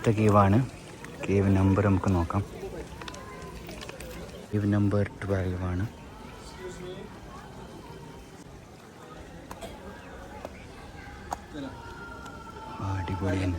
അടുത്ത കേവാണ്. Cave number നമുക്ക് നോക്കാം. കേവ് നമ്പർ 12 ആണ്. അടിപൊളിയാണ്.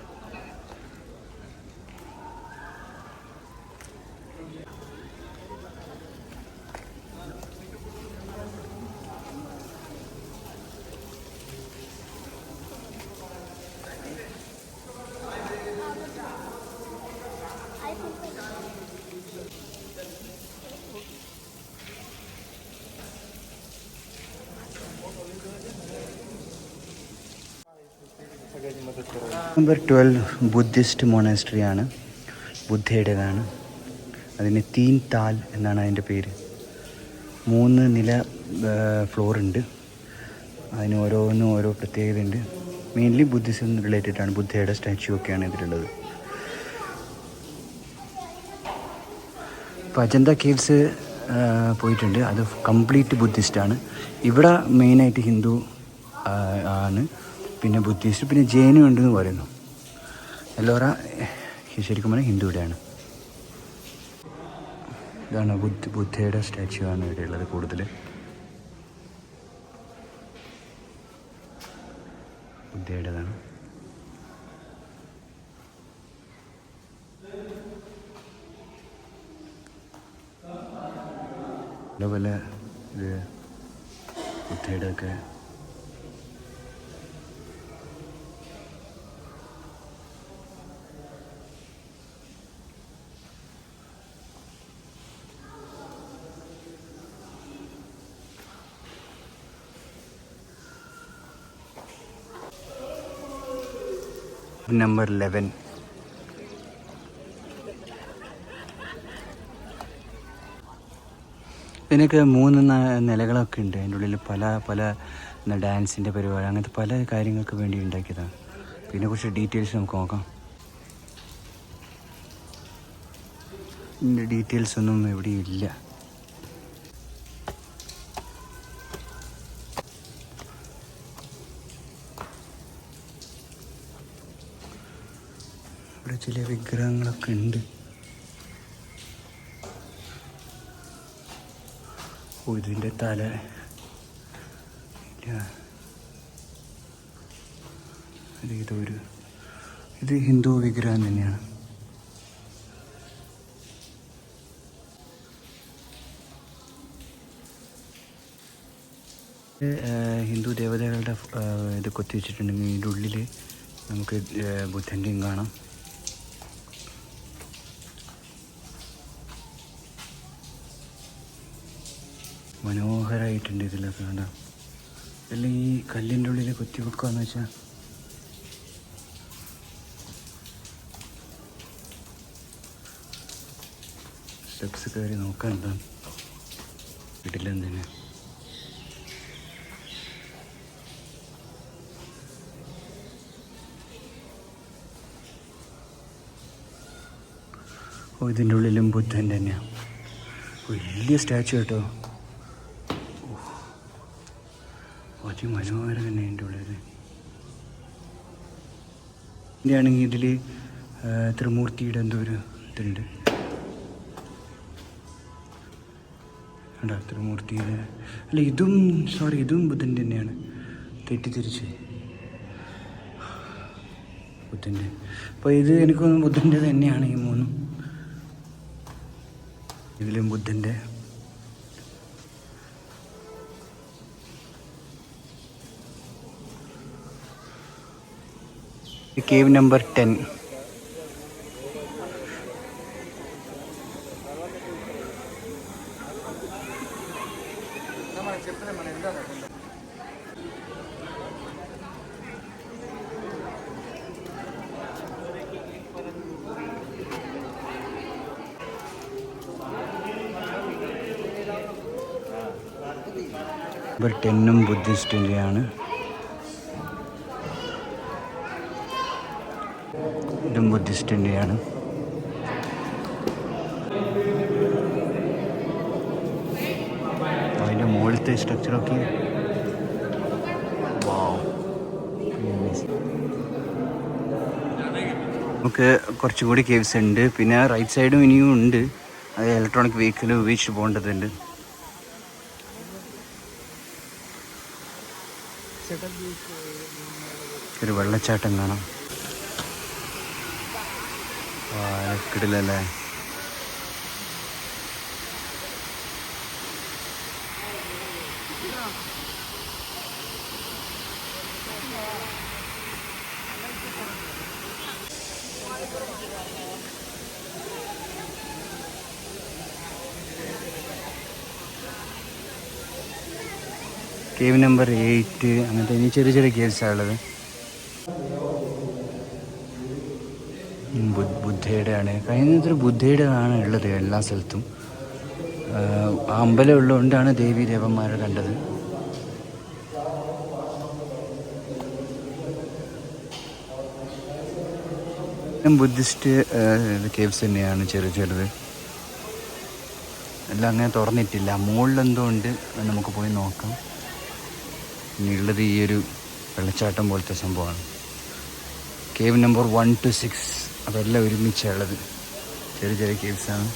നമ്പർ 12 ബുദ്ധിസ്റ്റ് മൊണാസ്ട്രി ആണ്. ബുദ്ധയുടേതാണ്. അതിന് തീൻ താൽ എന്നാണ് അതിൻ്റെ പേര്. 3 നില ഫ്ലോറുണ്ട്. അതിന് ഓരോന്നും ഓരോ പ്രത്യേകതയുണ്ട്. മെയിൻലി ബുദ്ധിസം റിലേറ്റഡ് ആണ്. ബുദ്ധയുടെ സ്റ്റാച്യു ഒക്കെയാണ് ഇതിലുള്ളത്. ഇപ്പോൾ അജന്ത കേവ്സ് പോയിട്ടുണ്ട്. അത് കംപ്ലീറ്റ് ബുദ്ധിസ്റ്റാണ്. ഇവിടെ മെയിനായിട്ട് ഹിന്ദു ആണ്, പിന്നെ ബുദ്ധിസ്റ്റ്, പിന്നെ ജൈനും ഉണ്ടെന്ന് പറയുന്നു. എല്ലോറ ശരിക്കും പറഞ്ഞാൽ ഹിന്ദുവിടെയാണ്. ഇതാണ് ബുദ്ധയുടെ സ്റ്റാച്യു ആണ് ഇവിടെ ഉള്ളത് കൂടുതൽ. ബുദ്ധയുടേതാണ്. പല ഇത് ബുദ്ധയുടെ ഒക്കെ നമ്പർ 11. ഇതിനൊക്കെ 3 നിലകളൊക്കെ ഉണ്ട്. അതിൻ്റെ ഉള്ളിൽ പല പല ഡാൻസിൻ്റെ പരിപാടി, അങ്ങനത്തെ പല കാര്യങ്ങൾക്ക് വേണ്ടി ഉണ്ടാക്കിയതാണ്. പിന്നെ കുറച്ച് ഡീറ്റെയിൽസ് നമുക്ക് നോക്കാം. ഇതിൻ്റെ ഡീറ്റെയിൽസ് ഒന്നും എവിടെയും ഇല്ല. ഇവിടെ ചില വിഗ്രഹങ്ങളൊക്കെ ഉണ്ട്. ഇതിൻ്റെ തല ഇത് ഹിന്ദു വിഗ്രഹം തന്നെയാണ്. ഹിന്ദു ദേവതകളുടെ ഇത് കൊത്തിവെച്ചിട്ടുണ്ടെങ്കിൽ ഇതിൻ്റെ ഉള്ളിൽ നമുക്ക് ബുദ്ധൻ്റെയും കാണാം. മനോഹരമായിട്ടുണ്ട് ഇതിലൊക്കെ കണ്ട. എല്ലാം ഈ കല്ലിൻ്റെ ഉള്ളിൽ കൊത്തി വെക്കുകയെന്ന് വെച്ചാൽ സ്റ്റെപ്സ് കയറി നോക്കാൻ എന്താണ് വീട്ടിലെന്ന് തന്നെ. ഇതിൻ്റെ ഉള്ളിലും ബുദ്ധൻ തന്നെയാണ്. വലിയ സ്റ്റാച്ചു കേട്ടോ. അതിമനോഹരം തന്നെ അതിൻ്റെ ഉള്ളിൽ. ഇതിൻ്റെ ആണെങ്കിൽ ഇതിൽ ത്രിമൂർത്തിയുടെ എന്തോ ഒരു ഇതുണ്ട്. കണ്ടോ ത്രിമൂർത്തിയുടെ. അല്ല ഇതും ഇതും ബുദ്ധൻ്റെ തന്നെയാണ്. തെറ്റിദ്ധരിച്ച് ബുദ്ധൻ്റെ. അപ്പോൾ ഇത് എനിക്ക് തോന്നുന്നു ബുദ്ധൻ്റെ തന്നെയാണ് ഈ 3. ഇതിലും ബുദ്ധൻ്റെ. Cave number 10. നമ്പർ 10ഉം ബുദ്ധിസ്റ്റിൻ്റെയാണ്. ഇതും ബുദ്ധിസ്റ്റിൻ്റെയാണ്. അതിൻ്റെ മുകളിലത്തെ സ്ട്രക്ചറൊക്കെ വാവ്. നമുക്ക് കുറച്ചും കൂടി കേവ്സ് ഉണ്ട്. പിന്നെ റൈറ്റ് സൈഡും ഇനിയും ഉണ്ട്. അത് ഇലക്ട്രോണിക് വെഹിക്കിൾ ഉപയോഗിച്ച് പോകേണ്ടതുണ്ട്. ഒരു വെള്ളച്ചാട്ടം കാണാം. കിടിലല്ലേ. കേവ് നമ്പർ 8 അങ്ങനത്തെ ഇനി ചെറിയ ചെറിയ കേവ്സാണ് ഉള്ളത്. ബുദ്ധയുടെ ആണ്. കഴിഞ്ഞൊരു ബുദ്ധയുടെ ആണ് ഉള്ളത് എല്ലാ സ്ഥലത്തും. അമ്പലം ഉള്ളതുകൊണ്ടാണ് ദേവി ദേവന്മാരെ കണ്ടത്. ബുദ്ധിസ്റ്റ് കേവ്സ് തന്നെയാണ് ചെറിയ ചെറുത്. എല്ലാം അങ്ങനെ തുറന്നിട്ടില്ല. മുകളിലെന്തോ ഉണ്ട്, നമുക്ക് പോയി നോക്കാം. ഇനിയുള്ളത് ഈ ഒരു വെള്ളച്ചാട്ടം പോലത്തെ സംഭവമാണ്. കേവ് നമ്പർ 1 to 6 അതെല്ലാം ഒരുമിച്ചുള്ളത്. ചെറിയ ചെറിയ കേവ്സാണ്.